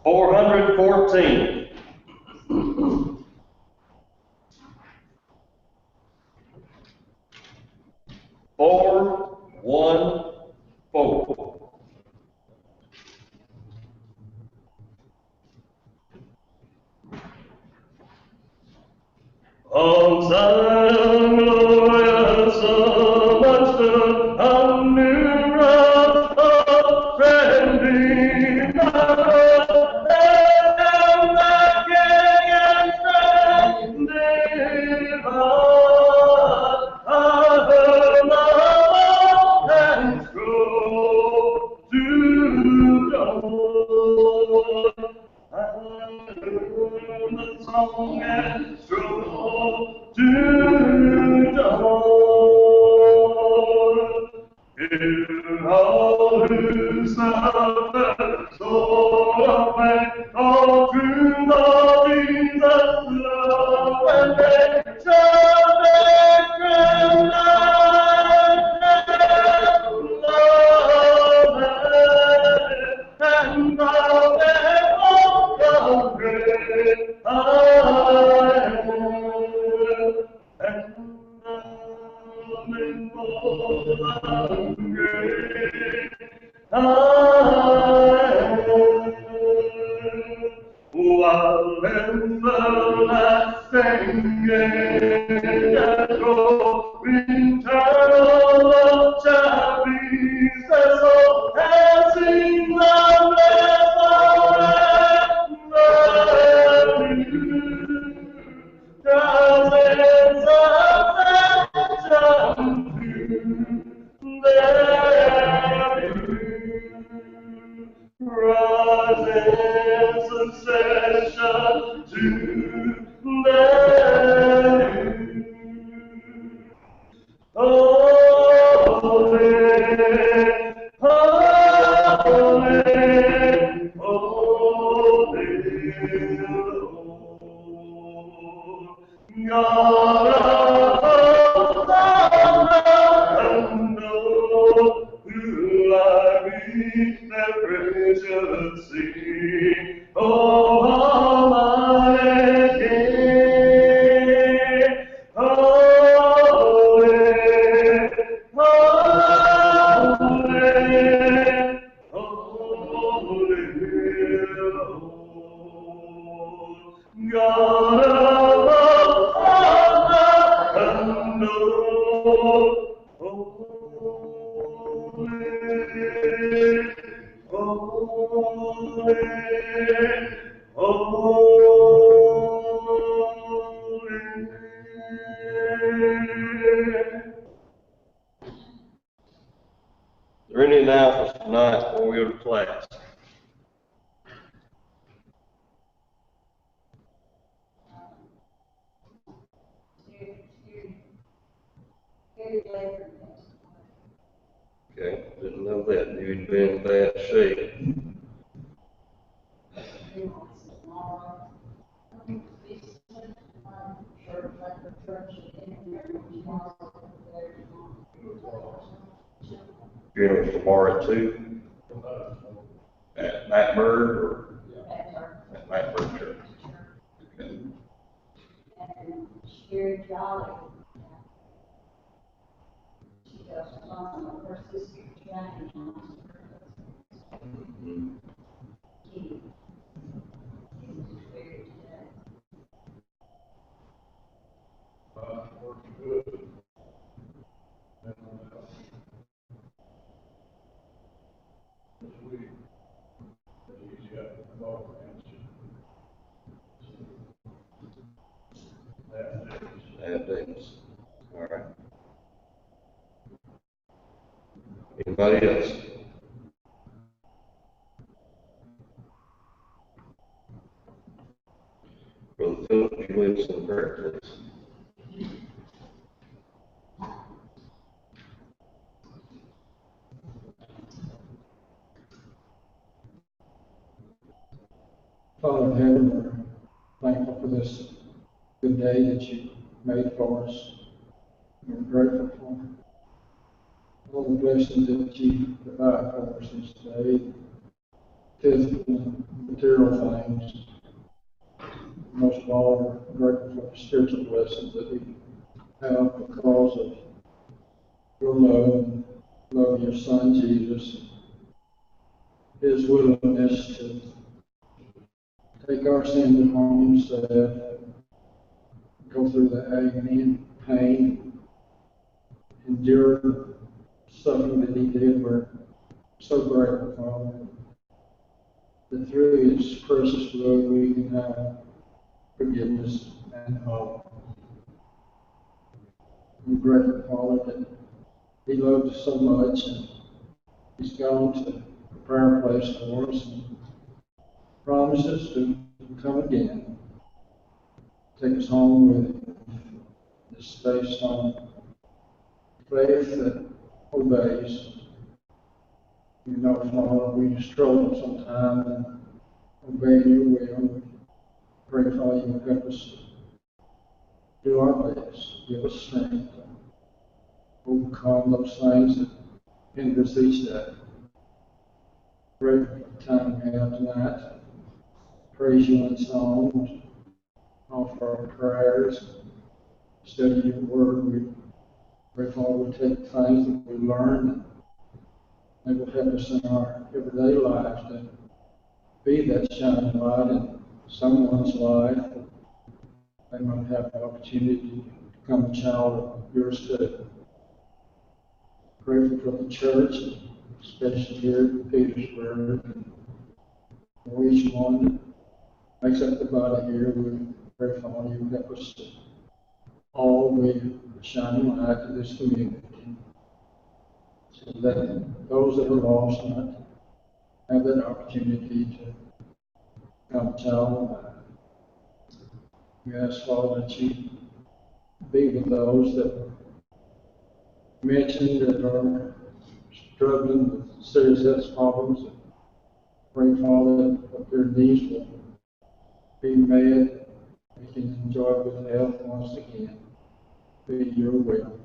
$414. 414. On Zion, glorious, so much good, and numerous of friendly battle, and the King and strength divine, I heard the mountains grow to joy. The song and strove to joy. Hear all who suffer, soul of faith, all through the Jesus' love, and they shall make and bow their own great I am, and great while everlasting age and hope eternal love shall be their soul, and sing the thousands of rises succession to them. Holy, holy, holy, God of and who I reach their precious sea. Oh, Almighty King, holy, holy, holy, God of and Are there any announcements tonight before we go to class? Okay, didn't know that. You'd been in bad shape. Funeral tomorrow at 2? At Mackburg or at Mackburg Church? Okay. Sherry Jolly. She does her sister Jane. Davis. All right. Anybody else? Brother Philip, you lead us in prayer, please. Father in heaven, thankful for this good day that you made for us. We're grateful for all the blessings that you provide for us this day, physical and material things. Most of all, we're grateful for the spiritual blessings that we have because of your love and love of your Son Jesus, his willingness to take our sins upon himself, go through the agony and pain, endure suffering that he did. We're so grateful, Father, that through his precious blood we can have forgiveness and hope. We're grateful, Father, that he loved us so much, and he's gone to prepare a place for us and promises to come again, take us home with him. This based on faith that obeys. You know, Father, we struggle sometimes and obey your will. Pray, Father, you will help us do our best. Give us strength to overcome those things that hinder us each day. Great time we have tonight. Praise you in songs, offer our prayers, study your word. We pray, Father, we take things that we learn and they will help us in our everyday lives to be that shining light in someone's life. They might have the opportunity to become a child of yours too. Grateful for the church, especially here in Petersburg, and for each one that makes up the body here. We pray, Father, you help us to all be a shining light to this community, so that those that are lost might have that opportunity to become a child of God. We ask, Father, that you be with those that mentioned that are struggling with serious health problems. Pray, Father, that their needs will be met. They can enjoy good health once again. Be your will.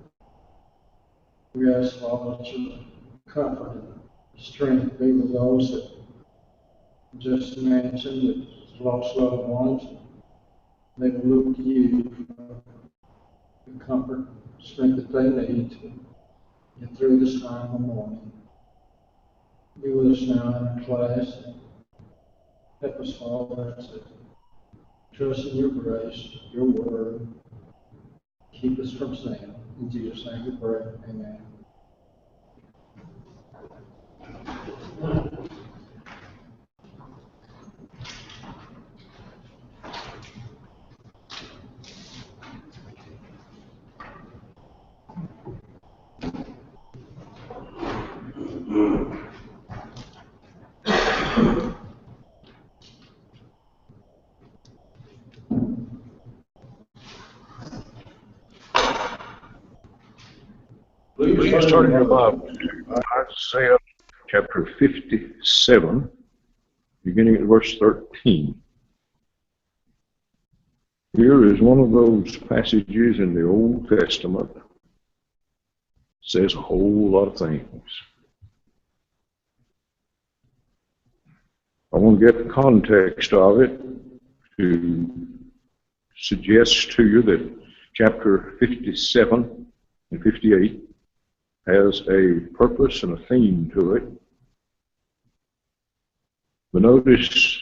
We ask, Father, that you comfort and strength be with those that just mentioned that lost loved ones. They will look to you for the comfort, strength that they need to get through this time of morning. Be with us now in our class. Help us, Father, to trust in your grace, your word. Keep us from sin. In Jesus' name we pray. Amen. Please turn your Bible to Isaiah chapter 57, beginning at verse 13. Here is one of those passages in the Old Testament that says a whole lot of things. I want to get the context of it to suggest to you that chapter 57 and 58 has a purpose and a theme to it. But notice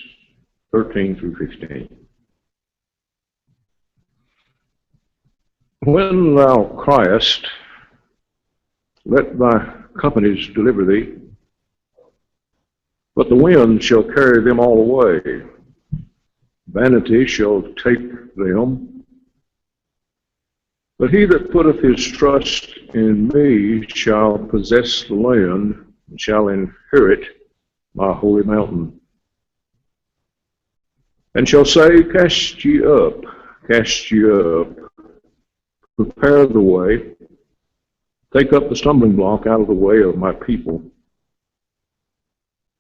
13 through 15. When thou criest, let thy companies deliver thee, but the wind shall carry them all away. Vanity shall take them. But he that putteth his trust in me shall possess the land, and shall inherit my holy mountain. And shall say, cast ye up, prepare the way, take up the stumbling block out of the way of my people.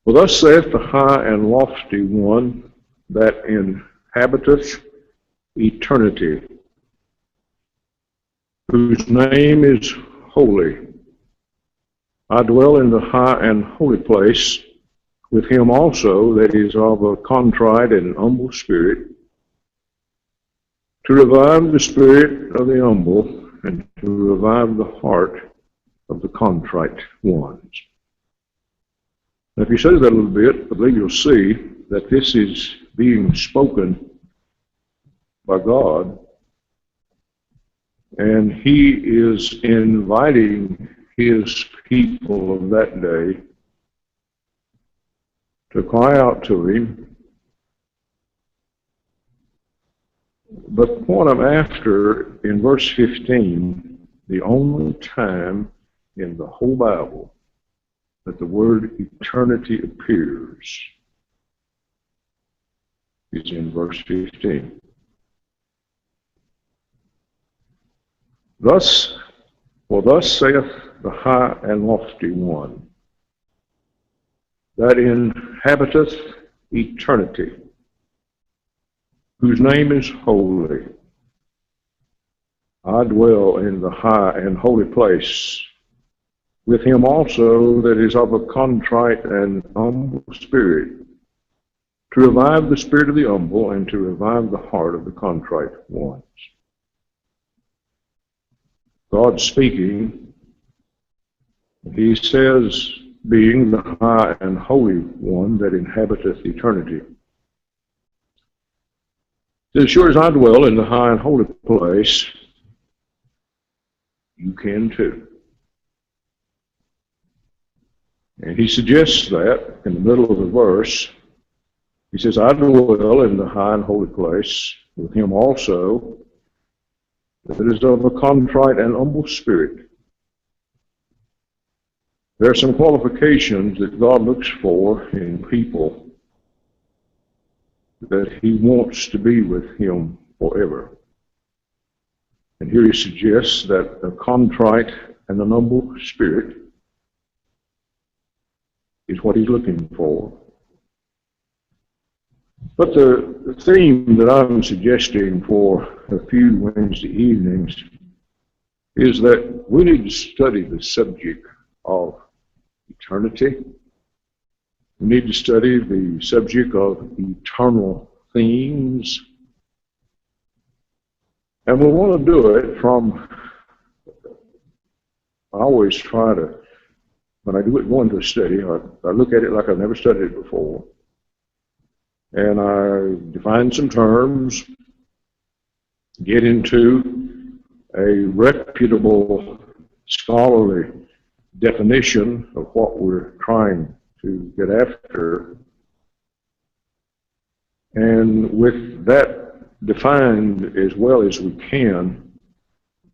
For thus saith the high and lofty one that inhabiteth eternity, whose name is holy. I dwell in the high and holy place with him also that is of a contrite and humble spirit, to revive the spirit of the humble and to revive the heart of the contrite ones. Now, if you study that a little bit, I believe you'll see that this is being spoken by God, and he is inviting his people of that day to cry out to him. But what I'm after in verse 15, the only time in the whole Bible that the word eternity appears is in verse 15. Thus saith the high and lofty one, that inhabiteth eternity, whose name is holy. I dwell in the high and holy place with him also that is of a contrite and humble spirit, to revive the spirit of the humble and to revive the heart of the contrite ones. God speaking, he says, being the high and holy one that inhabiteth eternity. As sure as I dwell in the high and holy place, you can too. And he suggests that in the middle of the verse. He says, I dwell in the high and holy place with him also that is of a contrite and humble spirit. There are some qualifications that God looks for in people that he wants to be with him forever. And here he suggests that a contrite and an humble spirit is what he's looking for. But the theme that I'm suggesting for a few Wednesday evenings is that we need to study the subject of eternity. We need to study the subject of eternal themes. And we want to do it from, I always try to, when I go into a study, I look at it like I've never studied it before. And I define some terms, get into a reputable scholarly definition of what we're trying to get after. And with that defined as well as we can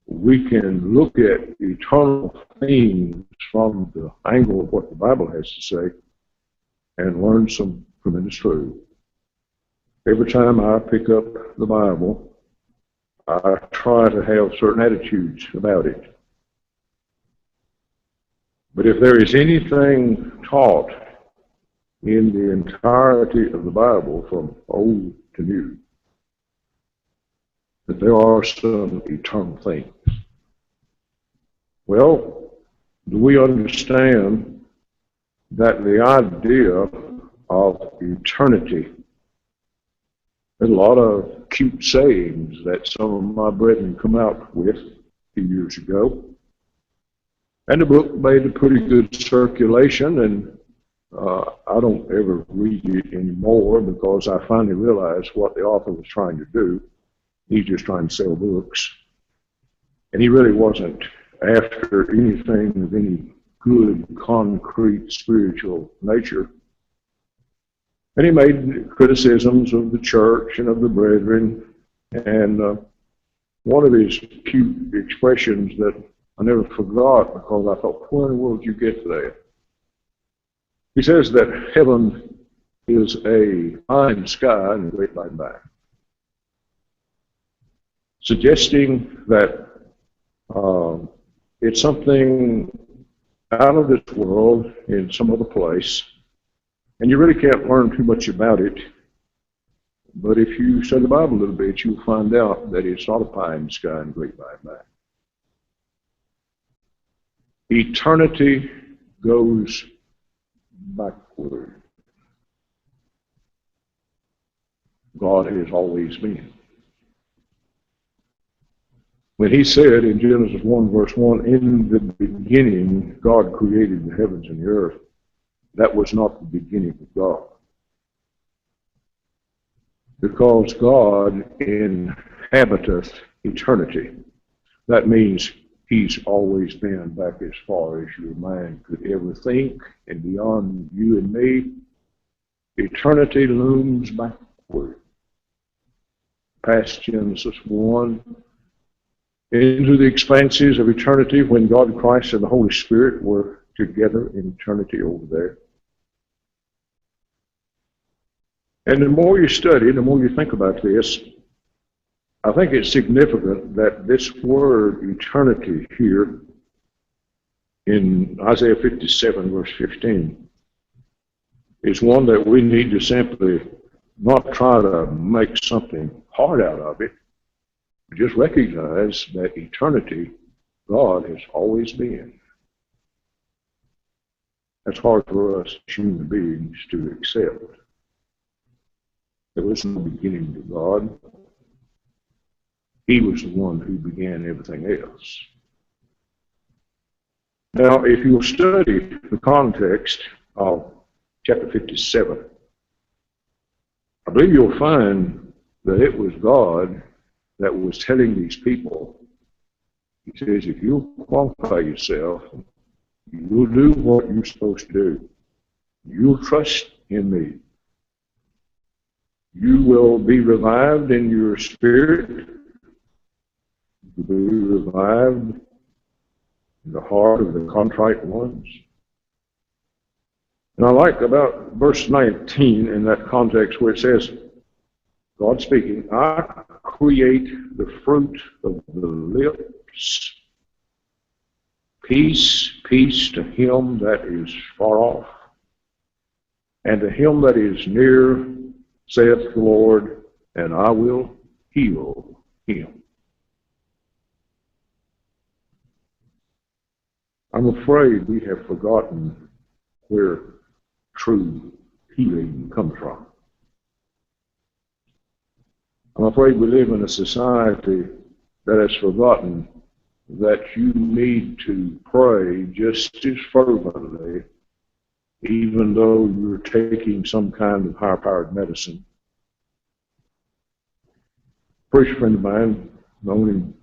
look at eternal themes from the angle of what the Bible has to say and learn some tremendous truth. Every time I pick up the Bible, I try to have certain attitudes about it. But if there is anything taught in the entirety of the Bible, from old to new, that there are some eternal things. Well, do we understand that the idea of eternity, there's a lot of cute sayings that some of my brethren come out with a few years ago. And the book made a pretty good circulation, and I don't ever read it anymore because I finally realized what the author was trying to do. He's just trying to sell books. And he really wasn't after anything of any good, concrete, spiritual nature. And he made criticisms of the church and of the brethren. And one of his cute expressions that I never forgot because I thought, where in the world did you get to that? He says that heaven is a fine sky and a great light by, suggesting that it's something out of this world in some other place, and you really can't learn too much about it But if you study the Bible a little bit, you'll find out that it's not a pie in the sky and a great by and by. Eternity goes backward. God has always been. When he said in Genesis 1 verse 1, in the beginning God created the heavens and the earth, that was not the beginning of God. Because God inhabiteth eternity. That means he's always been back as far as your mind could ever think, and beyond you and me, eternity looms backward. Past Genesis 1, into the expanses of eternity when God, Christ, and the Holy Spirit were together in eternity over there. And the more you study, the more you think about this, I think it's significant that this word eternity here in Isaiah 57 verse 15 is one that we need to simply not try to make something hard out of it, but just recognize that eternity, God has always been. That's hard for us human beings to accept. There was no beginning to God. He was the one who began everything else. Now, if you'll study the context of chapter 57, I believe you'll find that it was God that was telling these people, he says, if you'll qualify yourself, you'll do what you're supposed to do. You'll trust in me. You will be revived in your spirit. You'll be revived in the heart of the contrite ones. And I like about verse 19 in that context where it says, God speaking, I create the fruit of the lips. Peace, peace to him that is far off, and to him that is near, saith the Lord, and I will heal him. I'm afraid we have forgotten where true healing comes from. I'm afraid we live in a society that has forgotten that you need to pray just as fervently, even though you're taking some kind of higher-powered medicine. A preacher friend of mine, known him,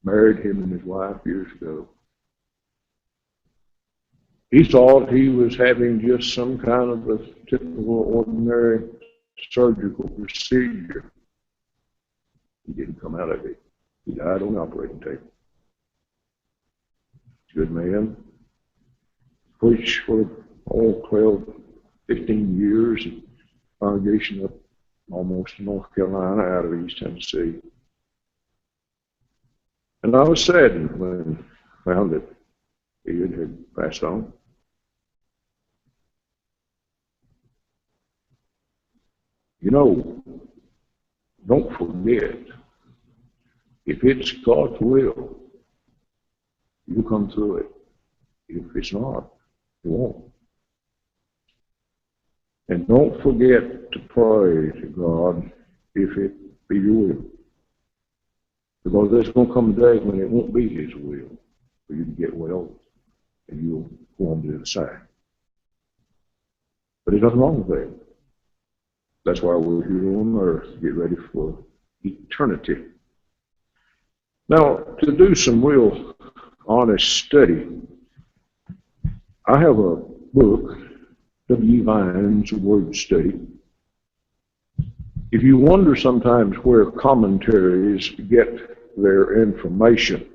married him and his wife years ago. He thought he was having just some kind of a typical, ordinary surgical procedure. He didn't come out of it. He died on the operating table. Good man. Preached for 12, 15 years in congregation up almost in North Carolina out of East Tennessee. And I was saddened when I found that he had passed on. You know, don't forget, if it's God's will, you'll come through it. If it's not, you won't. And don't forget to pray to God if it be your will. Because there's going to come a day when it won't be his will for you to get well and you'll go on to the other side. But there's nothing wrong with that. That's why we're here on earth, to get ready for eternity. Now, to do some real honest study, I have a book, W. Vine's Word Study. If you wonder sometimes where commentaries get their information,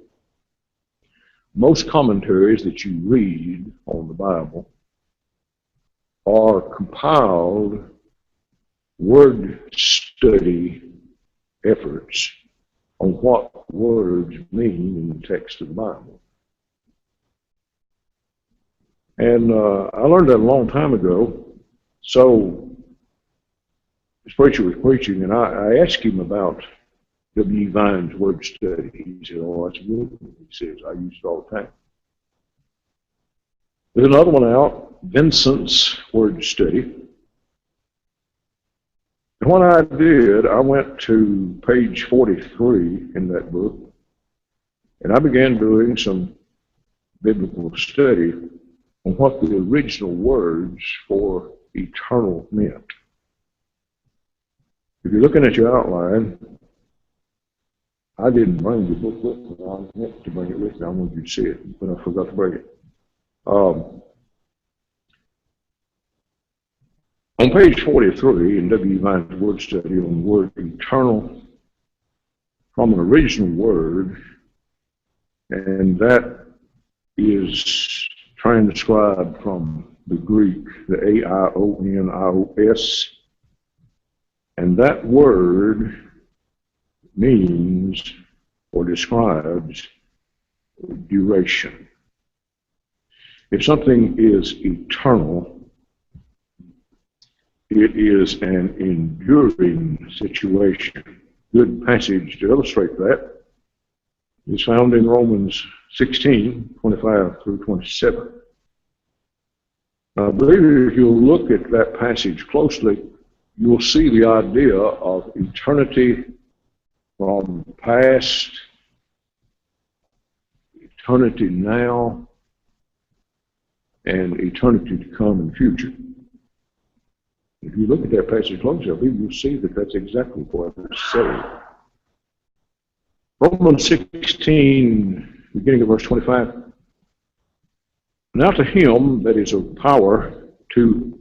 most commentaries that you read on the Bible are compiled word study efforts on what words mean in the text of the Bible. And I learned that a long time ago. So this preacher was preaching, and I asked him about W. Vine's word study. He said, "Oh, that's good." He says, "I use it all the time." There's another one out, Vincent's word study. And what I did, I went to page 43 in that book, and I began doing some biblical study on what the original words for eternal meant. If you're looking at your outline, I didn't bring the book with me. I meant to bring it with me. I wanted you to see it, but I forgot to bring it. On page 43 in W. Vine's word study on the word eternal from an original word, and that is transcribed from the Greek, the A-I-O-N-I-O-S, and that word means or describes duration. If something is eternal, it is an enduring situation. Good passage to illustrate that is found in Romans 16, 25 through 27. I believe if you'll look at that passage closely, you'll see the idea of eternity from past, eternity now, and eternity to come in the future. If you look at that passage closely, I believe you'll see that that's exactly what it's saying. Romans 16, beginning of verse 25. Now to him that is of power to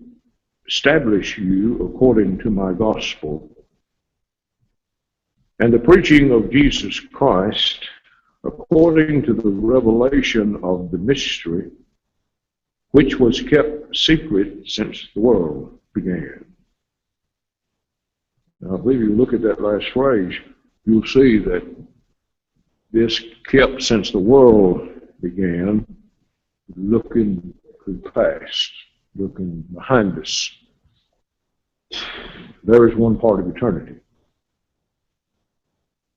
establish you according to my gospel, and the preaching of Jesus Christ according to the revelation of the mystery, which was kept secret since the world began. Now, I believe if you look at that last phrase, you'll see that this kept since the world began, looking to the past, looking behind us. There is one part of eternity.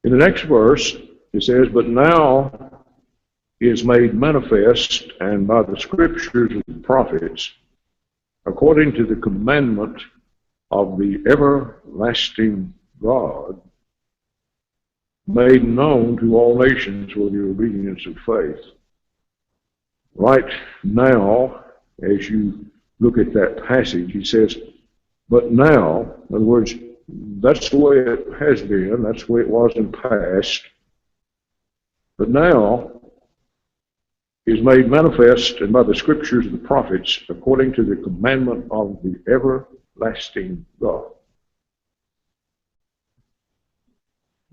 In the next verse, it says, "But now is made manifest, and by the scriptures of the prophets, according to the commandment of the everlasting God, made known to all nations for the obedience of faith." Right now, as you look at that passage, he says, "But now," in other words, that's the way it has been, that's the way it was in the past, but now is made manifest, and by the scriptures of the prophets, according to the commandment of the everlasting God.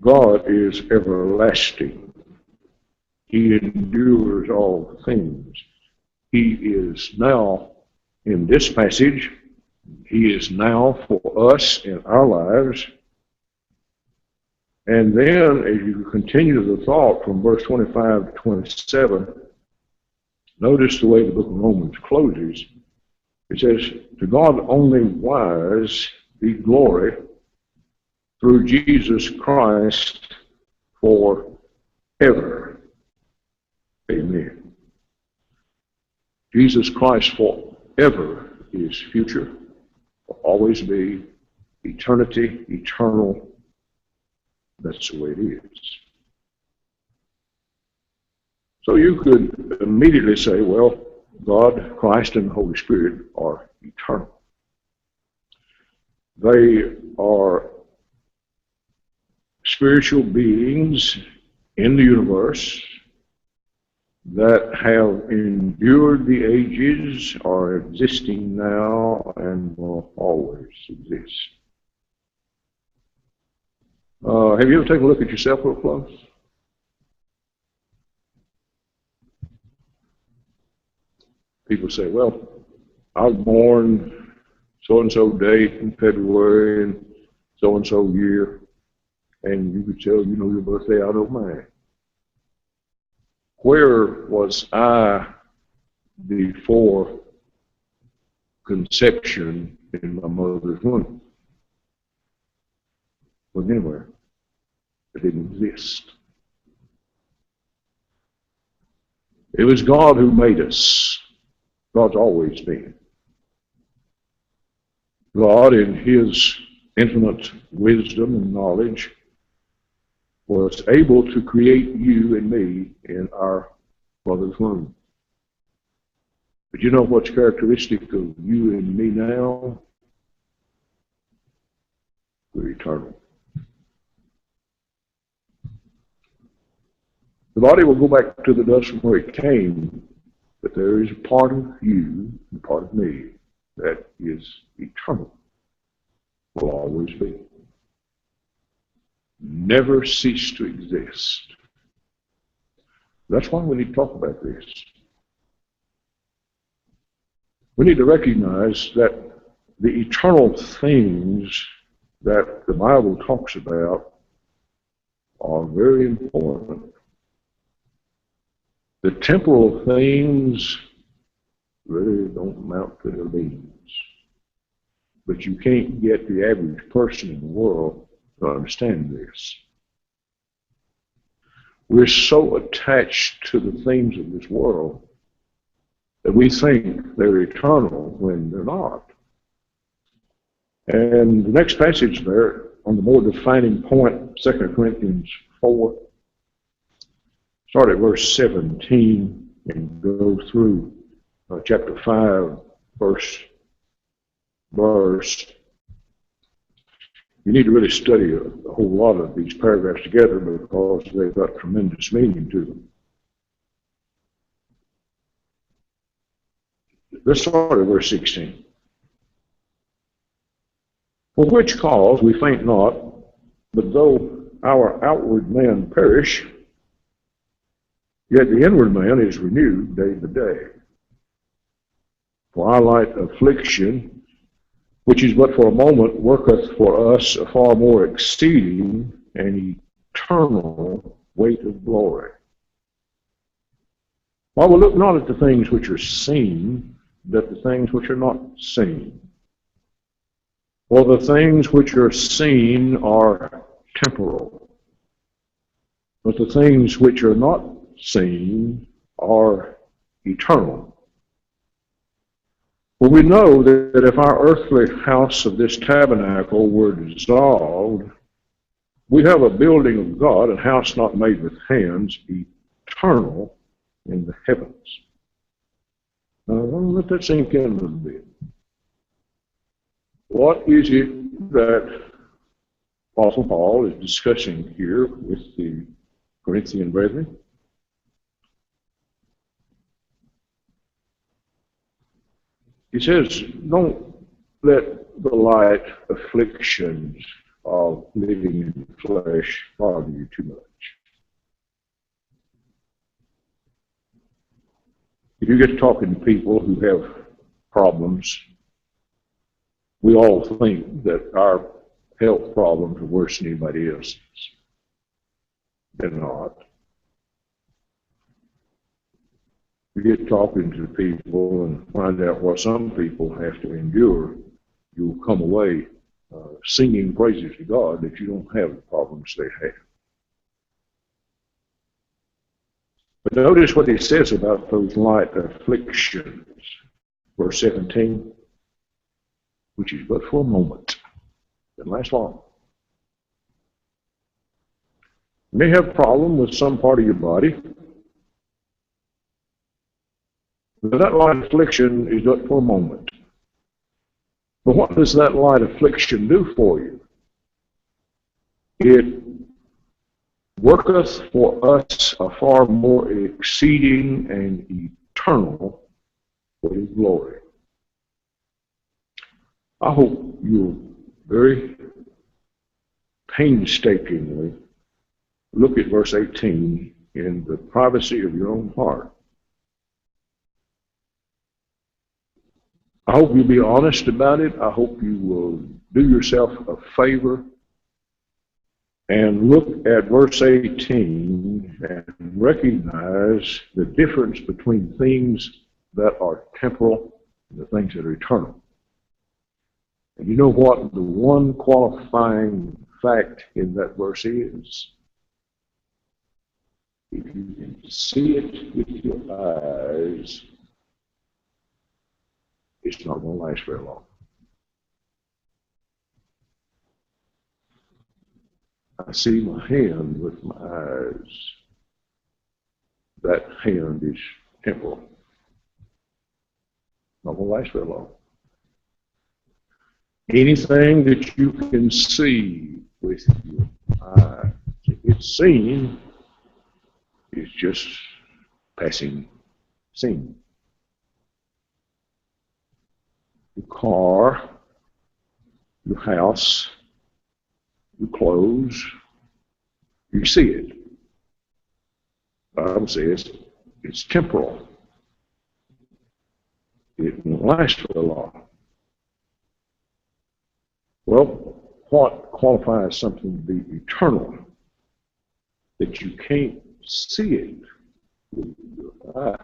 God is everlasting. He endures all things. He is now, in this passage, He is now for us in our lives. And then, as you continue the thought from verse 25 to 27, notice the way the book of Romans closes. It says, "To God only wise be glory through Jesus Christ forever." Amen. Jesus Christ forever is future, will always be, eternity, eternal. That's the way it is. So you could immediately say, well, God, Christ, and the Holy Spirit are eternal. They are spiritual beings in the universe that have endured the ages, are existing now, and will always exist. Have you ever taken a look at yourself real close? People say, well, I was born so-and-so date in February and so-and-so year, and you could tell, you know, your birthday, I don't mind. Where was I before conception in my mother's womb? wasn't anywhere. It didn't exist. It was God who made us. God's always been. God, in His infinite wisdom and knowledge, was able to create you and me in our mother's womb. But you know what's characteristic of you and me now? We're eternal. The body will go back to the dust from where it came, but there is a part of you and part of me that is eternal, will always be. Never cease to exist. That's why we need to talk about this. We need to recognize that the eternal things that the Bible talks about are very important. The temporal things really don't amount to the beans. But you can't get the average person in the world to understand this. We're so attached to the things of this world that we think they're eternal when they're not. And the next passage there, on the more defining point, 2 Corinthians 4, start at verse 17 and go through chapter 5, verse. You need to really study a whole lot of these paragraphs together because they've got tremendous meaning to them. Let's start at verse 16. For which cause we faint not, but though our outward man perish, yet the inward man is renewed day by day. For our light affliction, which is but for a moment, worketh for us a far more exceeding and eternal weight of glory. While we look not at the things which are seen, but the things which are not seen. For the things which are seen are temporal, but the things which are not seen are eternal. For we know that if our earthly house of this tabernacle were dissolved, we have a building of God, a house not made with hands, eternal in the heavens. Now, let that sink in a little bit. What is it that Apostle Paul is discussing here with the Corinthian brethren? He says, don't let the light afflictions of living in the flesh bother you too much. If you get to talking to people who have problems, we all think that our health problems are worse than anybody else's. They're not. You get talking to people and find out what some people have to endure, you'll come away singing praises to God that you don't have the problems they have. But notice what he says about those light afflictions. Verse 17, which is but for a moment. It doesn't last long. You may have a problem with some part of your body, but that light affliction is but for a moment. But what does that light affliction do for you? It worketh for us a far more exceeding and eternal weight of glory. I hope you'll very painstakingly look at verse 18 in the privacy of your own heart. I hope you'll be honest about it. I hope you will do yourself a favor and look at verse 18 and recognize the difference between things that are temporal and the things that are eternal. And you know what? The one qualifying fact in that verse is, if you can see it with your eyes, it's not going to last very long. I see my hand with my eyes. That hand is temporal. Not going to last very long. Anything that you can see with your eyes, it's seen, is just passing seen. Your car, your house, your clothes, you see it. The Bible says it's temporal. It won't last very long. Well, what qualifies something to be eternal? That you can't see it with your eye.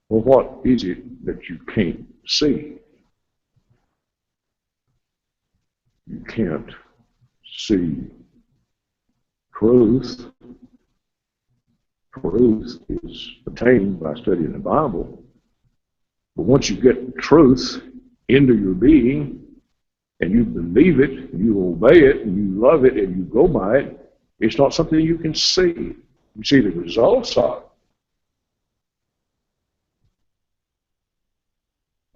Well, what is it that you can't see? You can't see truth. Truth is attained by studying the Bible. But once you get truth into your being, and you believe it, and you obey it, and you love it, and you go by it, it's not something you can see. You see the results of it.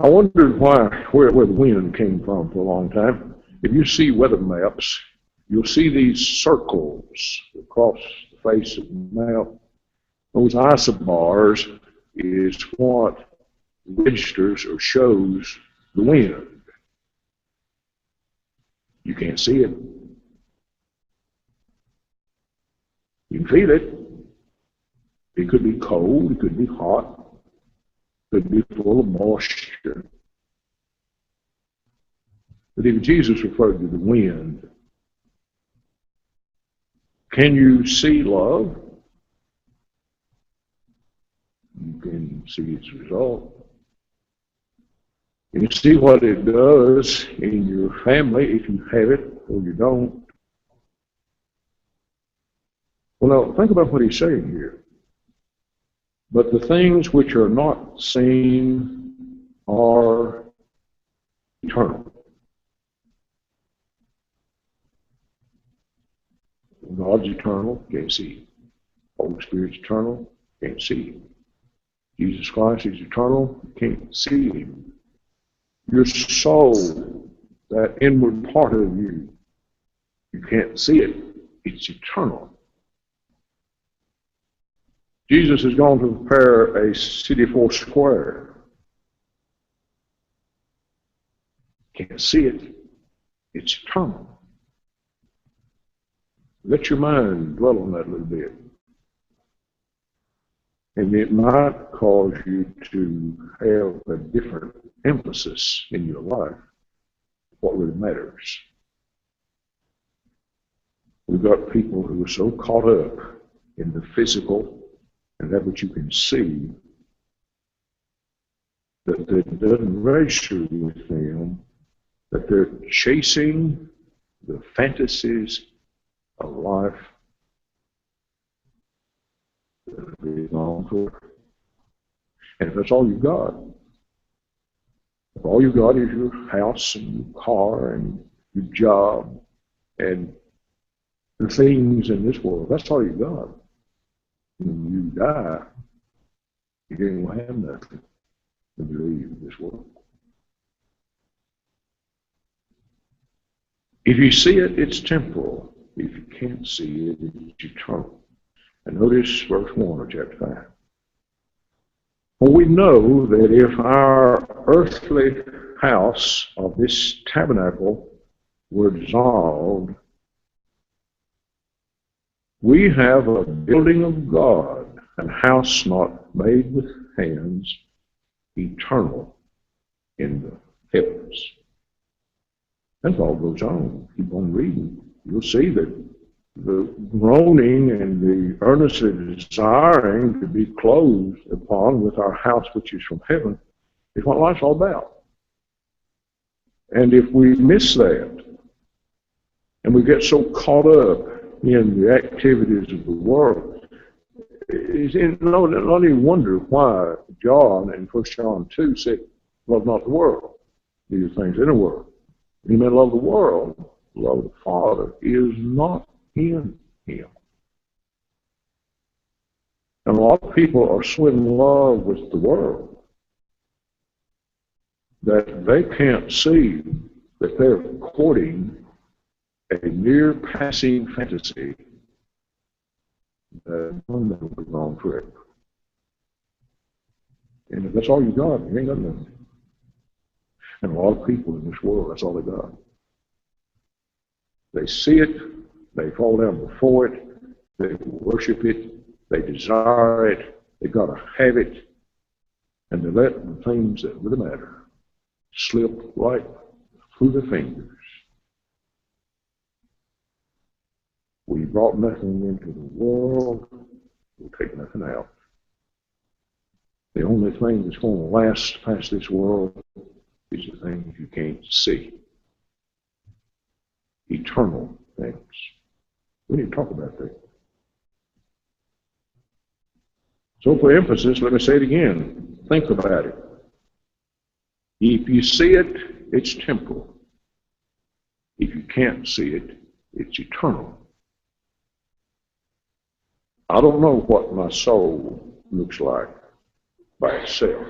I wondered where the wind came from for a long time. If you see weather maps, you'll see these circles across the face of the map. Those isobars is what registers or shows the wind. You can't see it. You can feel it. It could be cold, it could be hot, it could be full of moisture. But even Jesus referred to the wind. Can you see love? You can see its result. You can see what it does in your family if you have it or you don't. Well, now, think about what he's saying here. But the things which are not seen are eternal. God's eternal, can't see. Holy Spirit's eternal, can't see. Jesus Christ is eternal, can't see him. Your soul, that inward part of you, you can't see it. It's eternal. Jesus has gone to prepare a city for square. Can't see it. It's eternal. Let your mind dwell on that a little bit. And it might cause you to have a different emphasis in your life, what really matters. We've got people who are so caught up in the physical and that which you can see that it doesn't register with them, that they're chasing the fantasies of life that belong to her. And if that's all you've got, if all you've got is your house and your car and your job and the things in this world, that's all you've got. When you die, you ain't going to have nothing when you leave this world. If you see it, it's temporal. If you can't see it, it's eternal. And notice verse 1 of chapter 5. Well, we know that if our earthly house of this tabernacle were dissolved, we have a building of God, a house not made with hands, eternal in the heavens. That's all goes on. Keep on reading. You'll see that the groaning and the earnestly desiring to be clothed upon with our house which is from heaven is what life's all about. And if we miss that, And we get so caught up in the activities of the world. Not even wonder why John in 1 John 2 said, love not the world, neither things in the world. He meant love the world, love the Father is not in him. And a lot of people are so in love with the world that they can't see that they're courting a mere passing fantasy that one that will be gone forever. And if that's all you got, you ain't got nothing. And a lot of people in this world, that's all they got. They see it, they fall down before it, they worship it, they desire it, they've got to have it, and they let the things that really matter slip right through their fingers. We brought nothing into the world, we'll take nothing out. The only thing that's going to last past this world is the things you can't see. Eternal things. We need to talk about that. So for emphasis, let me say it again. Think about it. If you see it, it's temporal. If you can't see it, it's eternal. I don't know what my soul looks like by itself.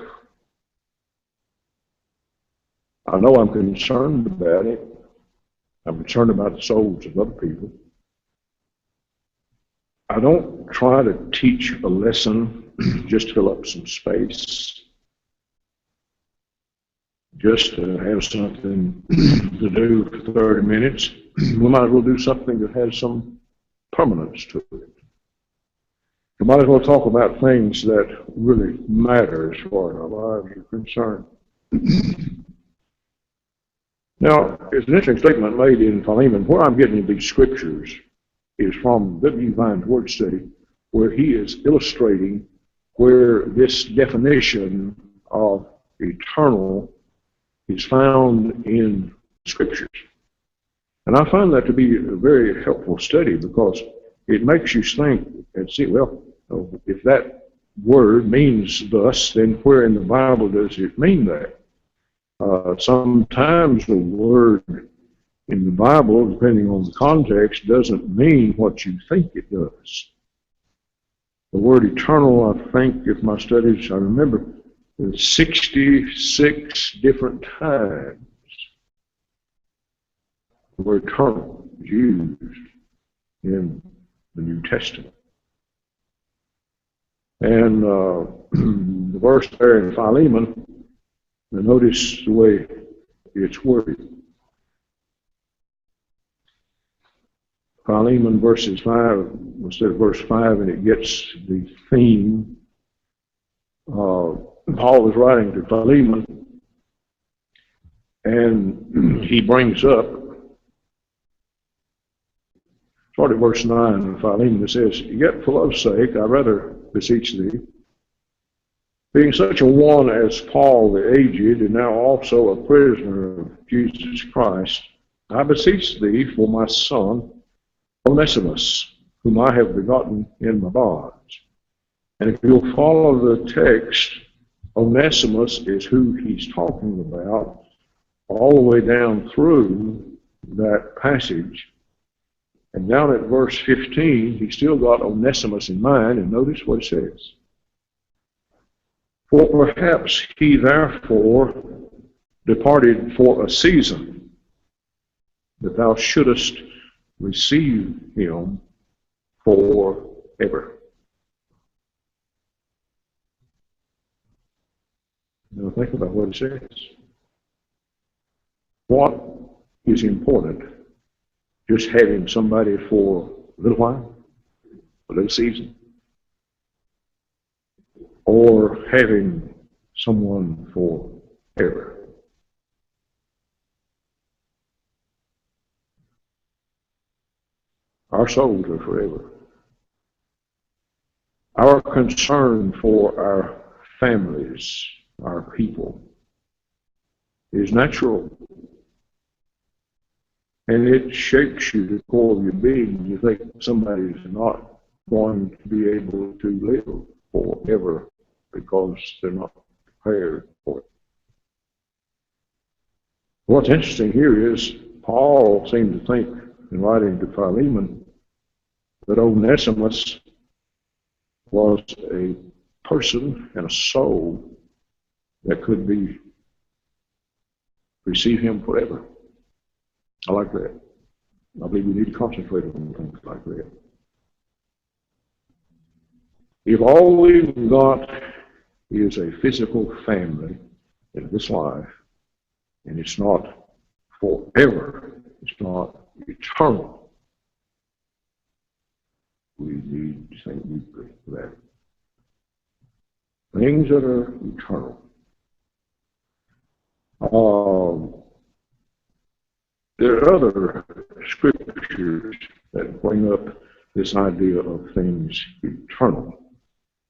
I know I'm concerned about it. I'm concerned about the souls of other people. I don't try to teach a lesson just to fill up some space, just to have something to do for 30 minutes. We might as well do something that has some permanence to it. We might as well talk about things that really matter as far as our lives are concerned. Now, it's an interesting statement made in Philemon. Where I'm getting these scriptures is from W. Vine's Word Study, where he is illustrating where this definition of eternal is found in scriptures. And I find that to be a very helpful study because it makes you think and see, well, if that word means thus, then where in the Bible does it mean that? Sometimes the word in the Bible, depending on the context, doesn't mean what you think it does. The word eternal, I think, if my studies, I remember, 66 different times the word eternal is used in the New Testament. And the verse there in Philemon, notice the way it's worded. Philemon verses 5, instead of verse 5, and it gets the theme. Paul is writing to Philemon, and he brings up, start at verse 9 in Philemon, it says, "Yet for love's sake, I rather beseech thee, being such a one as Paul the aged, and now also a prisoner of Jesus Christ, I beseech thee for my son, Onesimus, whom I have begotten in my bonds." And if you'll follow the text, Onesimus is who he's talking about all the way down through that passage. And down at verse 15, he's still got Onesimus in mind, and notice what it says. "For perhaps he therefore departed for a season, that thou shouldest receive him forever." Now think about what it says. What is important? Just having somebody for a little while, a little season? Or having someone forever? Our souls are forever. Our concern for our families, our people, is natural. And it shakes you to the core of your being. You think somebody's not going to be able to live forever because they're not prepared for it. What's interesting here is Paul seemed to think, in writing to Philemon, that Onesimus was a person and a soul that could receive him forever. I like that. I believe we need to concentrate on things like that. If all we've got is a physical family in this life, and it's not forever, it's not eternal, we need to think deeply for that. Things that are eternal. There are other scriptures that bring up this idea of things eternal.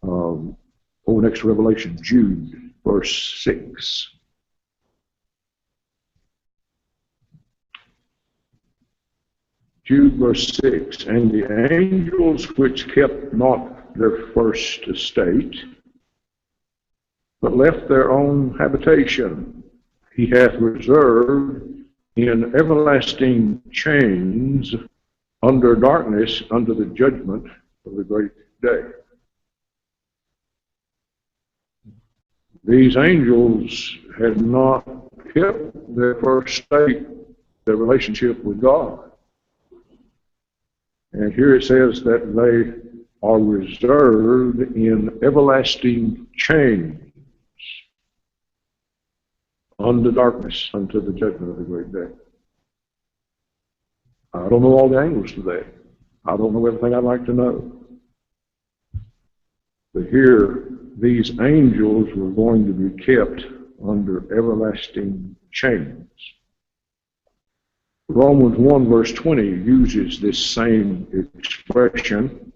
Over next to Revelation, Jude, verse 6. Jude, verse 6. And the angels which kept not their first estate, but left their own habitation, he hath reserved in everlasting chains under darkness, under the judgment of the great day. These angels had not kept their first state, their relationship with God. And here it says that they are reserved in everlasting chains under darkness unto the judgment of the great day. I don't know all the angles to that. I don't know everything I'd like to know. But here, these angels were going to be kept under everlasting chains. Romans 1 verse 20 uses this same expression.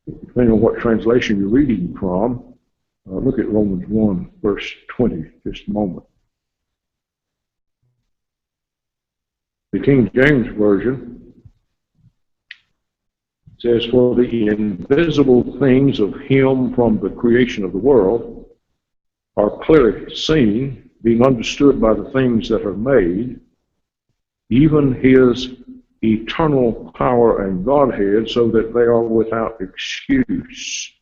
Depending on what translation you're reading from, look at Romans 1 verse 20 just a moment. The King James Version says, for the invisible things of him from the creation of the world are clearly seen, being understood by the things that are made, even his eternal power and Godhead, so that they are without excuse.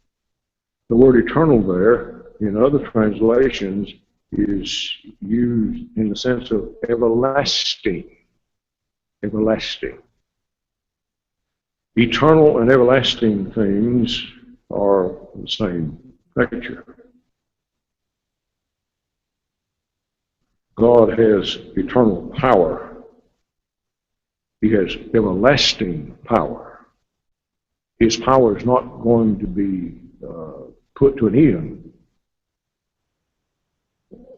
The word eternal there, in other translations, is used in the sense of everlasting. Everlasting. Eternal and everlasting things are the same picture. God has eternal power. He has everlasting power. His power is not going to be put to an end.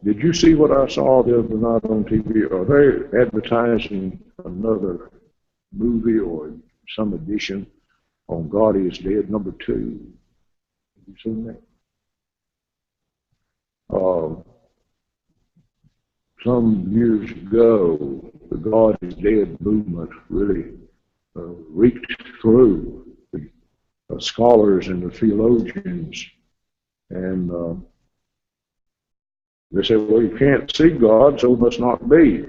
Did you see what I saw the other night on TV? Are they advertising another movie or some edition on God is Dead #2? Have you seen that? Some years ago, the God is Dead movement really reeked through the scholars and the theologians, and they said, well, you can't see God, so he must not be.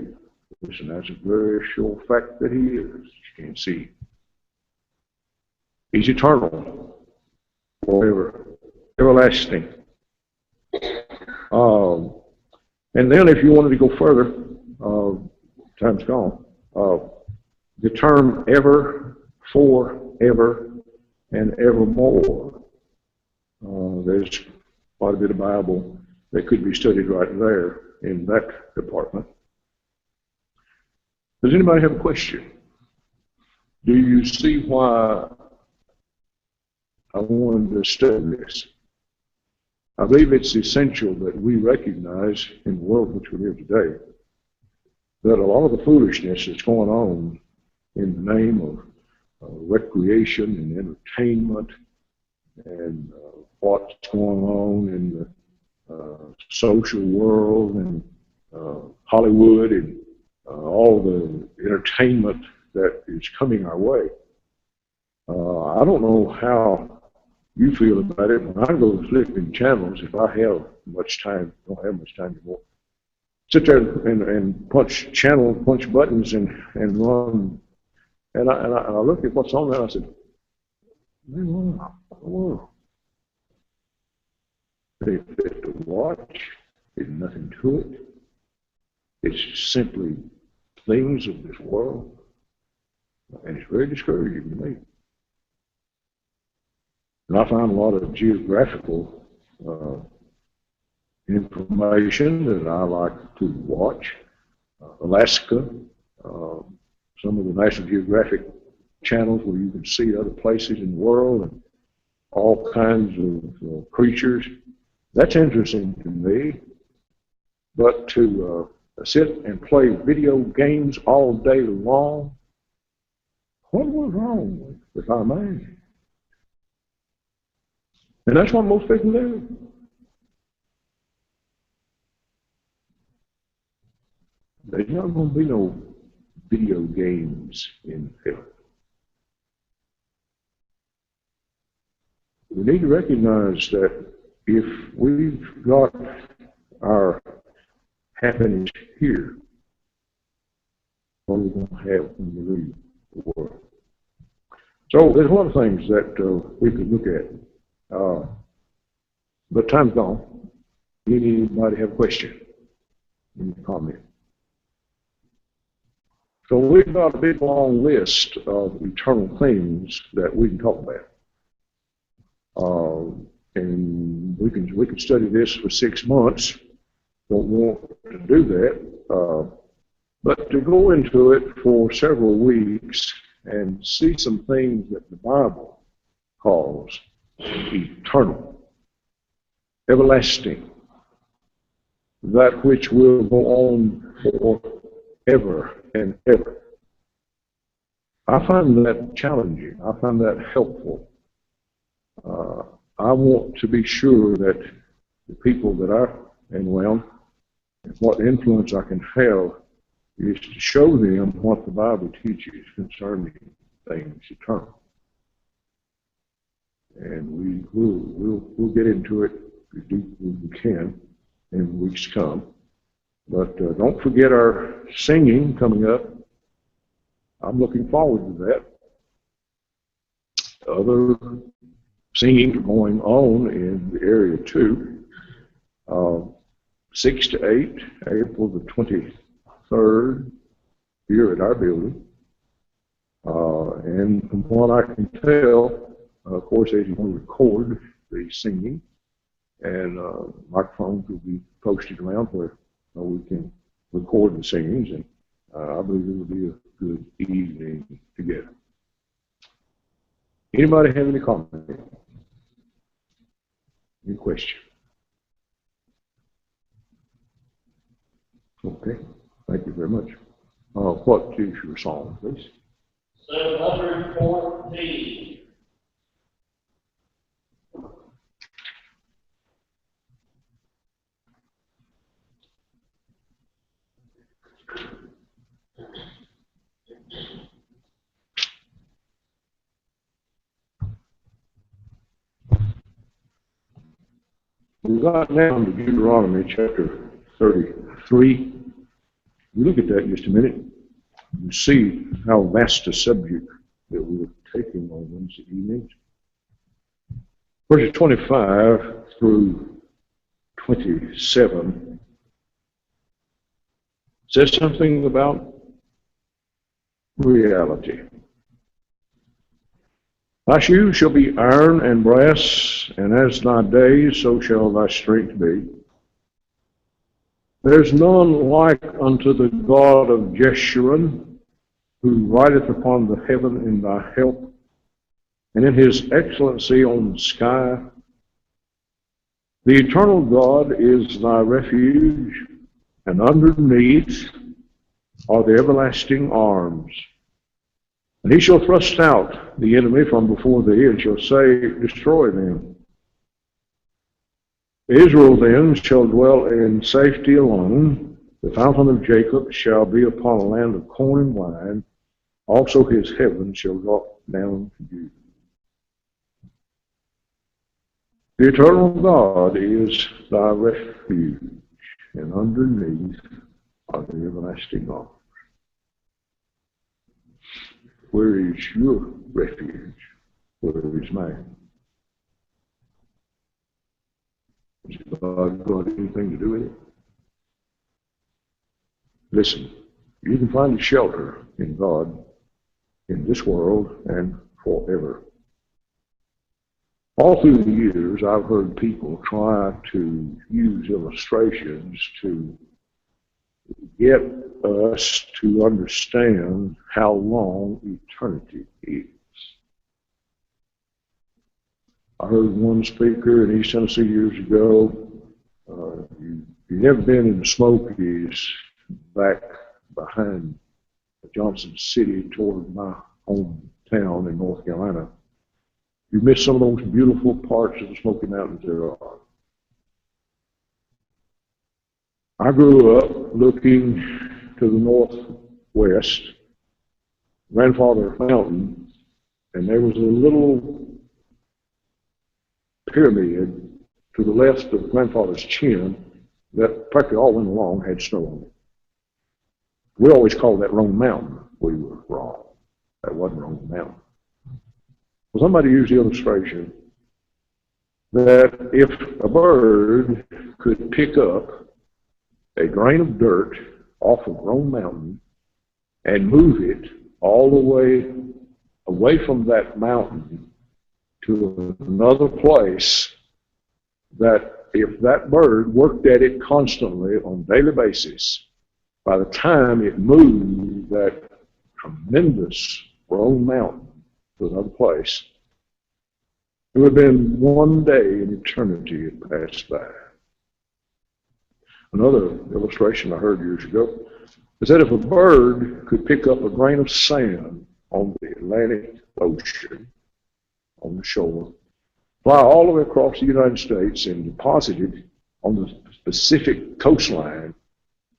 Listen, that's a very sure fact that he is. You can't see. He's eternal, forever, everlasting. And then if you wanted to go further, time's gone, the term ever, forever, and evermore. There's quite a bit of Bible that could be studied right there in that department. Does anybody have a question? Do you see why I wanted to study this? I believe it's essential that we recognize in the world in which we live today that a lot of the foolishness that's going on in the name of recreation and entertainment and what's going on in the social world and Hollywood and all the entertainment that is coming our way. I don't know how you feel about it. When I go flipping channels, if I have much time, don't have much time anymore, sit there and punch buttons and run. And I look at what's on there, and I said, man, what in the world? They fit to watch. There's nothing to it. It's simply things of this world. And it's very discouraging to me. And I find a lot of geographical information that I like to watch. Alaska, some of the National Geographic channels where you can see other places in the world and all kinds of creatures. That's interesting to me. But to sit and play video games all day long, what was wrong with our mind? And that's what most people do. There's not going to be no video games in heaven. We need to recognize that if we've got our happiness here, what are we going to have when we leave the world? So there's a lot of things that we could look at. But time's gone. Anybody have a question? Any comment? So we've got a big long list of eternal things that we can talk about. And we can study this for 6 months. Don't want to do that. But to go into it for several weeks and see some things that the Bible calls eternal, everlasting, that which will go on forever and ever. I find that challenging. I find that helpful. I want to be sure that the people that I am around, and what influence I can have, is to show them what the Bible teaches concerning things eternal. And we'll get into it as deep as we can in weeks to come. But don't forget our singing coming up. I'm looking forward to that. Other singing going on in the area too. 6 to 8, April the 23rd, here at our building. And from what I can tell, of course, they're going to record the singing, and microphones will be posted around where we can record the singings, and I believe it will be a good evening together. Anybody have any comment? Any question? Okay, thank you very much. What is your song, please? 714. We got down to Deuteronomy chapter 33. We look at that in just a minute and see how vast a subject that we're taking on Wednesday evenings. Verses 25 through 27 says something about reality. Thy shoes shall be iron and brass, and as thy days, so shall thy strength be. There is none like unto the God of Jeshurun, who rideth upon the heaven in thy help, and in his excellency on the sky. The eternal God is thy refuge, and underneath are the everlasting arms. And he shall thrust out the enemy from before thee, and shall say, destroy them. Israel then shall dwell in safety alone. The fountain of Jacob shall be upon a land of corn and wine. Also his heaven shall drop down to dew. The eternal God is thy refuge, and underneath are the everlasting arms. Where is your refuge? Where is mine? Has God got anything to do with it? Listen, you can find a shelter in God in this world and forever. All through the years, I've heard people try to use illustrations to get us to understand how long eternity is. I heard one speaker in East Tennessee years ago, you've never been in the Smokies back behind Johnson City toward my hometown in North Carolina. You missed some of those beautiful parts of the Smoky Mountains there are. I grew up looking to the northwest, Grandfather Mountain, and there was a little pyramid to the left of Grandfather's chin that practically all went along had snow on it. We always called that Rome Mountain. We were wrong. That wasn't Rome Mountain. Well, somebody used the illustration that if a bird could pick up a grain of dirt off of Rome Mountain and move it all the way away from that mountain to another place, that if that bird worked at it constantly on a daily basis, by the time it moved that tremendous Rome Mountain to another place, it would have been one day in eternity it passed by. Another illustration I heard years ago is that if a bird could pick up a grain of sand on the Atlantic Ocean, on the shore, fly all the way across the United States and deposit it on the Pacific coastline,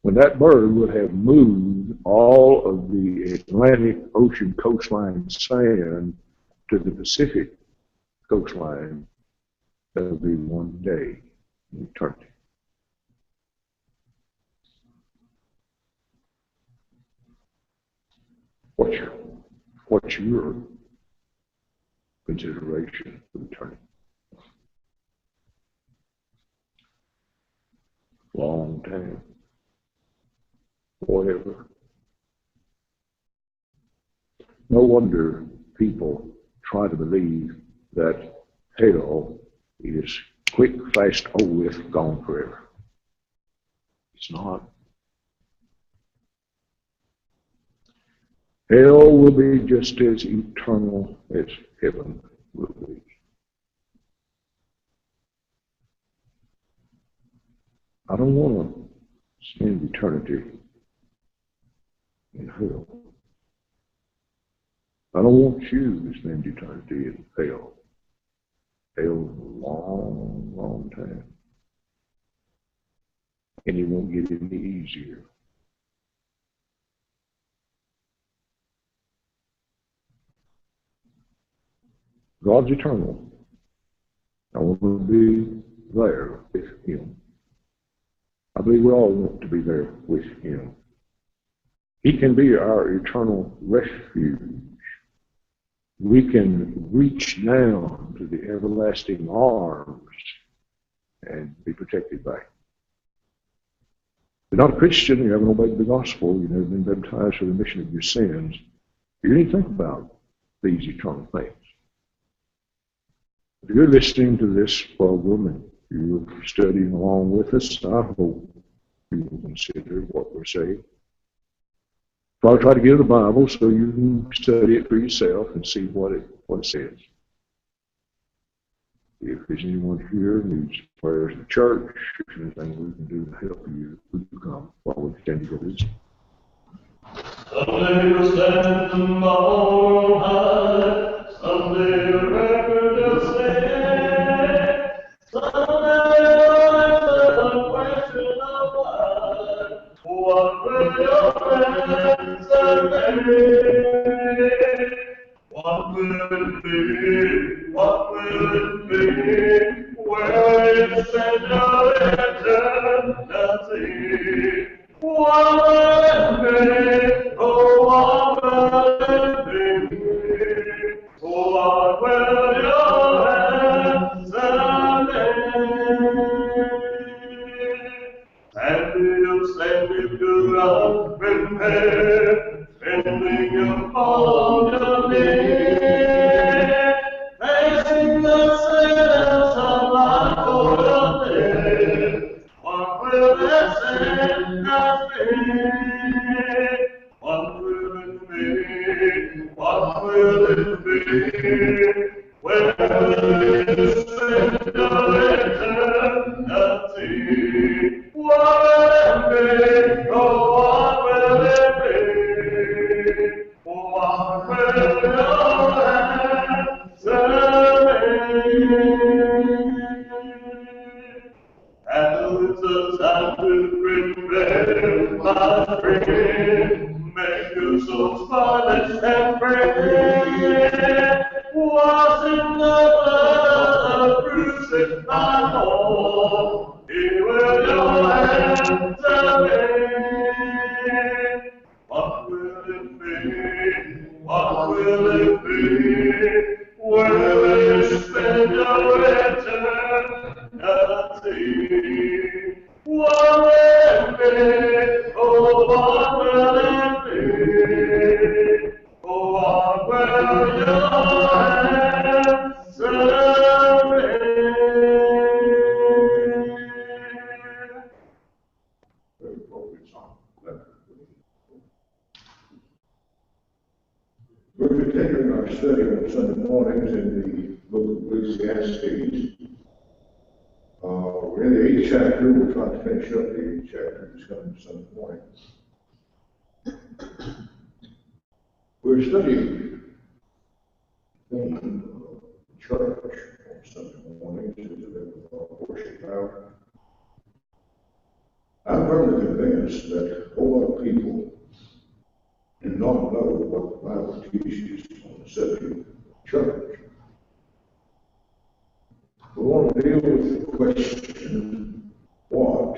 when that bird would have moved all of the Atlantic Ocean coastline sand to the Pacific coastline, that would be one day in eternity. What's your consideration for eternity? Long time. Forever. No wonder people try to believe that hell is quick, fast, over with, gone forever. It's not. Hell will be just as eternal as heaven will be. I don't want to spend eternity in hell. I don't want you to spend eternity in hell. Hell is a long, long time. And it won't get any easier. God's eternal. I want to be there with Him. I believe we all want to be there with Him. He can be our eternal refuge. We can reach down to the everlasting arms and be protected by Him. If you're not a Christian, you haven't obeyed the gospel, you've never been baptized for the remission of your sins, you need to think about these eternal things. If you're listening to this program and you're studying along with us, I hope you will consider what we're saying. I'll try to give the Bible so you can study it for yourself and see what it says. If there's anyone here who needs prayers in the church, if there's anything we can do to help you, would you come while we stand for this? Someday we'll stand tomorrow high, someday a record will say, someday I'll answer the question of why. What will it be? What will it be? Where is the eternity? What will it be? Oh, what will it be? What will your answer be? Stand you up, prepare, bending your fall to me. Facing the sinners of my for the what will the sinners be? What will it be? What will it be? Where is eternity? What will it be? Oh, what will it be? What will your answer be? And it's a time to prepare, my friend. Make your soul spotless and free. Was in the blood of crucified Lord. He will your answer be. What will it be? What will it be? Where will you spend your eternity? What will it be? Oh, what will it be? Oh, what will your answer be? Very appropriate song. We're continuing our study on Sunday mornings in the book of Ecclesiastes. We're in the 8th chapter. We're trying to finish up the 8th chapter. It's coming Sunday morning. We're studying the church on Sunday mornings as a worship hour. I'm firmly convinced that a whole lot of people do not know what the Bible teaches on the subject of church. We want to deal with the question, what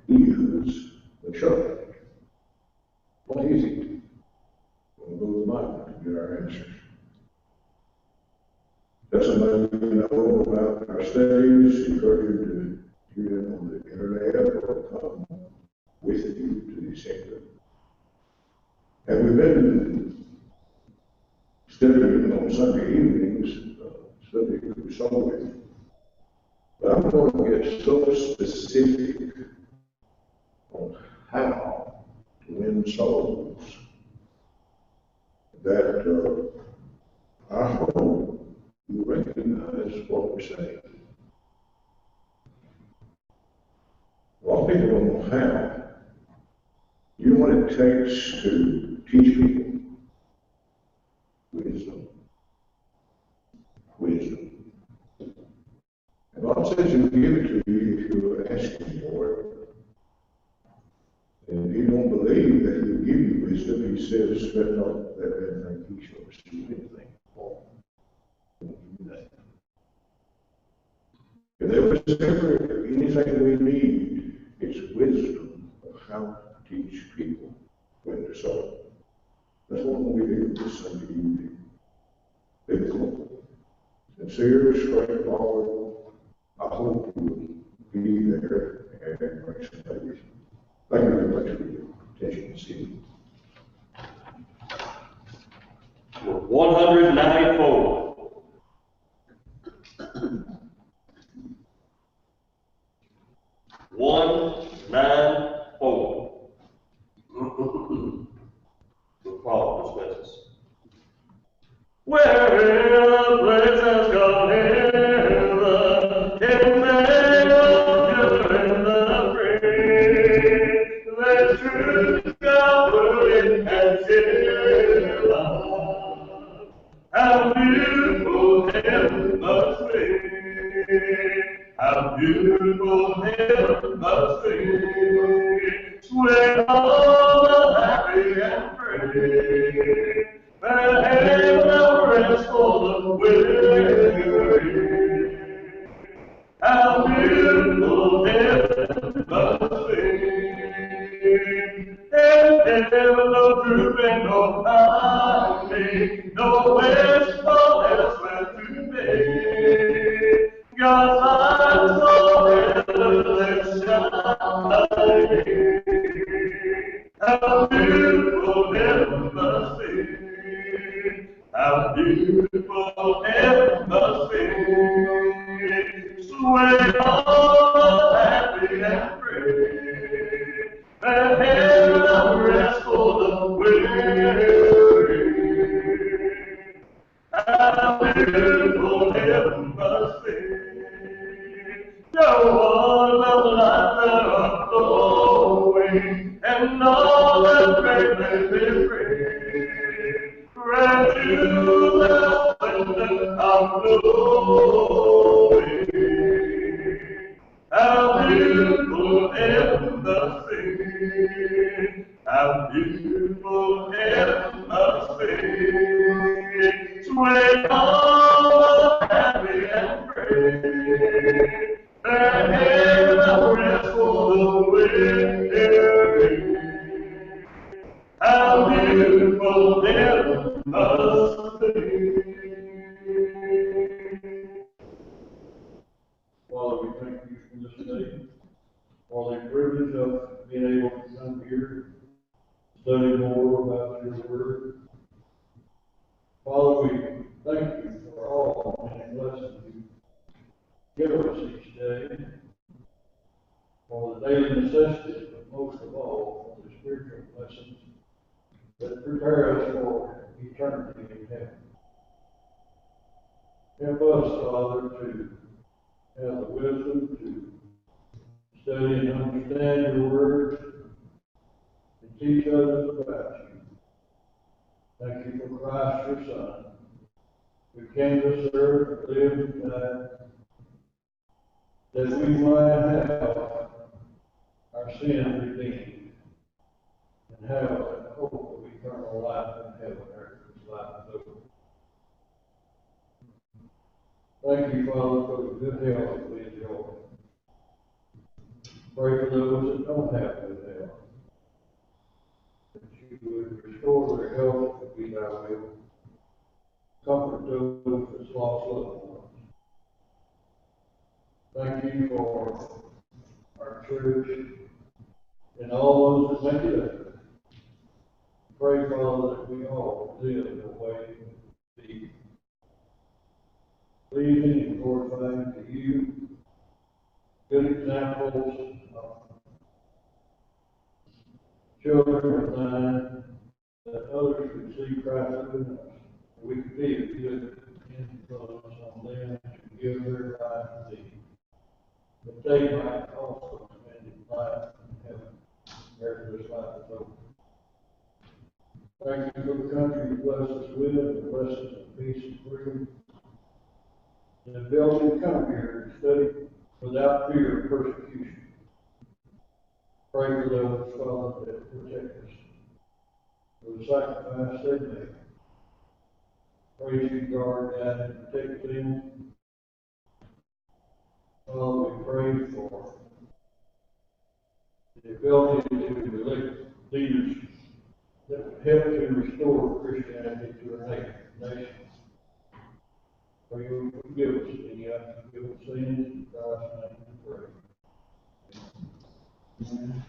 is the church? What is it? We'll go to the Bible to get our answers. That's something you know about our studies. Encourage you to hear them on the internet or come with you to the center. And we've been studying on Sunday evenings, studying through Psalm. But I'm going to get so specific on how to win souls that I hope you recognize what we're saying. A lot of people don't know how. You know what it takes to teach people? Wisdom. Wisdom. And God says He'll give it to you if you ask Him for it. And if you don't believe that He'll give you wisdom, He says, "Let not that man think he shall receive anything." Paul won't do that. If there was ever anything we need, it's wisdom of how to teach people when they're sold. That's what we do this Sunday evening. Biblical, sincere, straightforward. I hope you will be there and bring some favors. Thank you very much for your attention this evening. 194. The Paul dismisses. Where places go hither, in measure in the free, let truth go in and fill us. How beautiful heaven must be! How beautiful heaven must be! When all are happy and free. and heaven no rest for the weary. How beautiful heaven must be. And heaven no drooping, no hiding, no wistful elsewhere to be. God's eyes are endless shining. How beautiful heaven must be. How beautiful heaven must be. Sway on happy and free. And heaven of rest for the weary. How beautiful heaven must be. No one of life that are flowing, and all that great may be free. Grant you the splendor of glory. How beautiful heaven must be. How beautiful heaven must be. Sway all happy and free. And heaven of rest for the weary. How beautiful heaven must be. Father, we thank you for this day, for the privilege of being able to come here, study more about your word. Father, we thank you for all the blessings you give us each day, for the daily necessities, but most of all, for the spiritual blessings that prepare us for eternity in heaven. Help us, Father, to have the wisdom to study and understand your word and teach others about you. Thank you for Christ, your Son, who came to this earth and lived and died, that we might have our sins redeemed and have a hope of eternal life in heaven after this life is over. Thank you, Father, for the good health that we enjoy. Pray for those that don't have good health, that you would restore their health to be thy will. Comfort those that's lost loved ones. Thank you for our church and all those that make it up. Pray, Father, that we all live in a way to be pleasing and glorifying to you. Good examples of children of thine, that others could see Christ in us. We could be a good influence on them to give their life to thee, that they might also spend life in heaven after this life is over. Thank you for the country you bless us with, and bless us with peace and freedom, and the ability to come here and study without fear of persecution. Pray for those, Father, that protect us, for the sacrifice they make. Praise you, guard, guide, and protect them. Father, we pray for the ability to elect leaders that would help to restore Christianity to our nation. Pray you will forgive us any unforgiven sins. In Christ's name we pray. Amen.